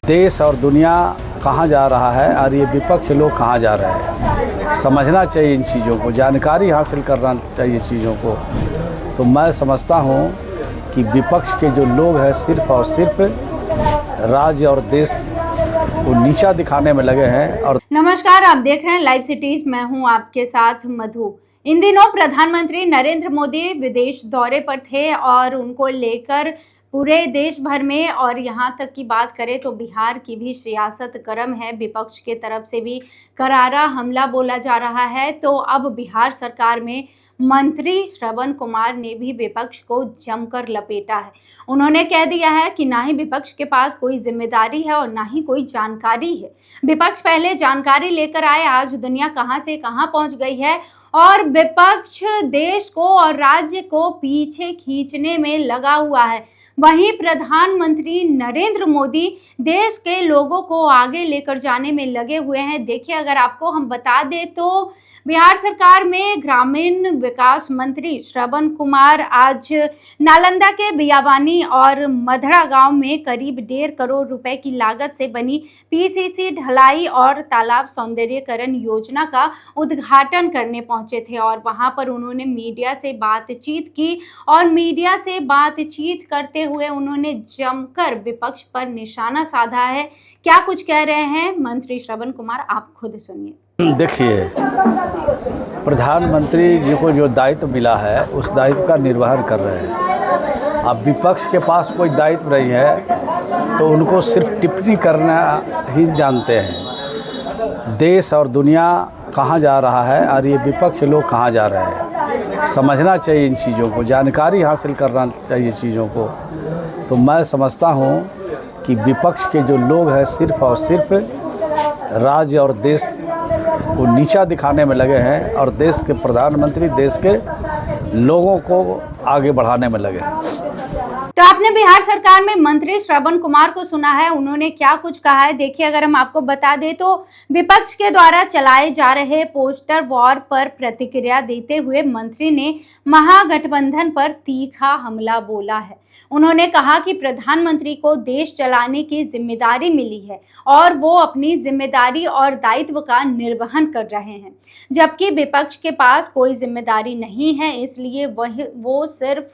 देश और दुनिया कहाँ जा रहा है और ये विपक्ष लोग कहाँ जा रहे हैं, समझना चाहिए इन चीज़ों को, जानकारी हासिल करना चाहिए चीज़ों को। तो मैं समझता हूँ कि विपक्ष के जो लोग हैं सिर्फ़ और सिर्फ राज्य और देश को नीचा दिखाने में लगे हैं। और नमस्कार, आप देख रहे हैं लाइव सिटीज, मैं हूं आपके साथ मधु। इन दिनों प्रधानमंत्री नरेंद्र मोदी विदेश दौरे पर थे और उनको लेकर पूरे देश भर में और यहाँ तक की बात करें तो बिहार की भी सियासत गर्म है। विपक्ष के तरफ से भी करारा हमला बोला जा रहा है। तो अब बिहार सरकार में मंत्री श्रवण कुमार ने भी विपक्ष को जमकर लपेटा है। उन्होंने कह दिया है कि ना ही विपक्ष के पास कोई जिम्मेदारी है और ना ही कोई जानकारी है। विपक्ष पहले जानकारी लेकर आए, आज दुनिया कहां से कहां पहुंच गई है और विपक्ष देश को और राज्य को पीछे खींचने में लगा हुआ है। वहीं प्रधानमंत्री नरेंद्र मोदी देश के लोगों को आगे लेकर जाने में लगे हुए हैं। देखिए, अगर आपको हम बता दें तो बिहार सरकार में ग्रामीण विकास मंत्री श्रवण कुमार आज नालंदा के बियावानी और मधड़ा गांव में करीब 1.5 करोड़ रुपए की लागत से बनी पीसीसी ढलाई और तालाब सौंदर्यीकरण योजना का उद्घाटन करने पहुंचे थे और वहां पर उन्होंने मीडिया से बातचीत की और मीडिया से बातचीत करते हुए उन्होंने जमकर विपक्ष पर निशाना साधा है। क्या कुछ कह रहे हैं मंत्री श्रवण कुमार, आप खुद सुनिए। देखिए, प्रधानमंत्री जी को जो दायित्व मिला है उस दायित्व का निर्वहन कर रहे हैं। अब विपक्ष के पास कोई दायित्व नहीं है तो उनको सिर्फ टिप्पणी करना ही जानते हैं। देश और दुनिया कहाँ जा रहा है और ये विपक्ष लोग कहाँ जा रहे हैं, समझना चाहिए इन चीज़ों को, जानकारी हासिल करना चाहिए चीज़ों को। तो मैं समझता हूँ कि विपक्ष के जो लोग हैं सिर्फ़ और सिर्फ राज्य और देश को नीचा दिखाने में लगे हैं और देश के प्रधानमंत्री देश के लोगों को आगे बढ़ाने में लगे हैं। तो आपने बिहार सरकार में मंत्री श्रवण कुमार को सुना है, उन्होंने क्या कुछ कहा है। देखिए, अगर हम आपको बता दें तो विपक्ष के द्वारा चलाए जा रहे पोस्टर वॉर पर प्रतिक्रिया देते हुए मंत्री ने महागठबंधन पर तीखा हमला बोला है। उन्होंने कहा कि प्रधानमंत्री को देश चलाने की जिम्मेदारी मिली है और वो अपनी जिम्मेदारी और दायित्व का निर्वहन कर रहे हैं, जबकि विपक्ष के पास कोई जिम्मेदारी नहीं है, इसलिए वो सिर्फ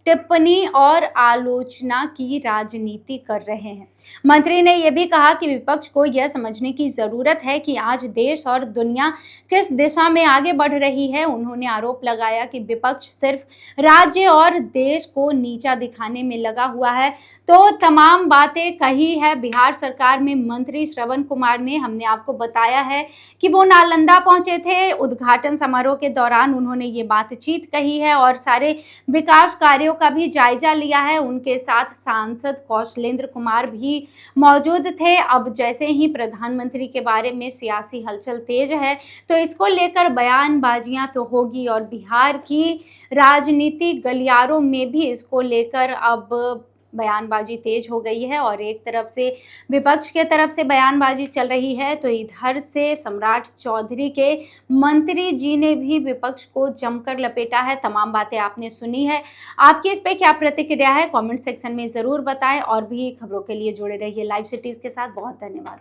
टिप्पणी और आलोचना की राजनीति कर रहे हैं। मंत्री ने यह भी कहा कि विपक्ष को यह समझने की जरूरत है कि आज देश और दुनिया किस दिशा में आगे बढ़ रही है। उन्होंने आरोप लगाया कि विपक्ष सिर्फ राज्य और देश को नीचा दिखाने में लगा हुआ है। तो तमाम बातें कही है बिहार सरकार में मंत्री श्रवण कुमार ने। हमने आपको बताया है कि वो नालंदा पहुंचे थे, उद्घाटन समारोह के दौरान उन्होंने ये बातचीत कही है और सारे विकास कार्यों का भी जायजा लिया है। उनके साथ सांसद कौशलेंद्र कुमार भी मौजूद थे। अब जैसे ही प्रधानमंत्री के बारे में सियासी हलचल तेज है तो इसको लेकर बयानबाजियां तो होगी और बिहार की राजनीति गलियारों में भी इसको लेकर अब बयानबाजी तेज हो गई है और एक तरफ से विपक्ष के तरफ से बयानबाजी चल रही है तो इधर से सम्राट चौधरी के मंत्री जी ने भी विपक्ष को जमकर लपेटा है। तमाम बातें आपने सुनी है, आपकी इस पे क्या प्रतिक्रिया है कमेंट सेक्शन में ज़रूर बताएं और भी खबरों के लिए जुड़े रहिए लाइव सिटीज़ के साथ। बहुत धन्यवाद।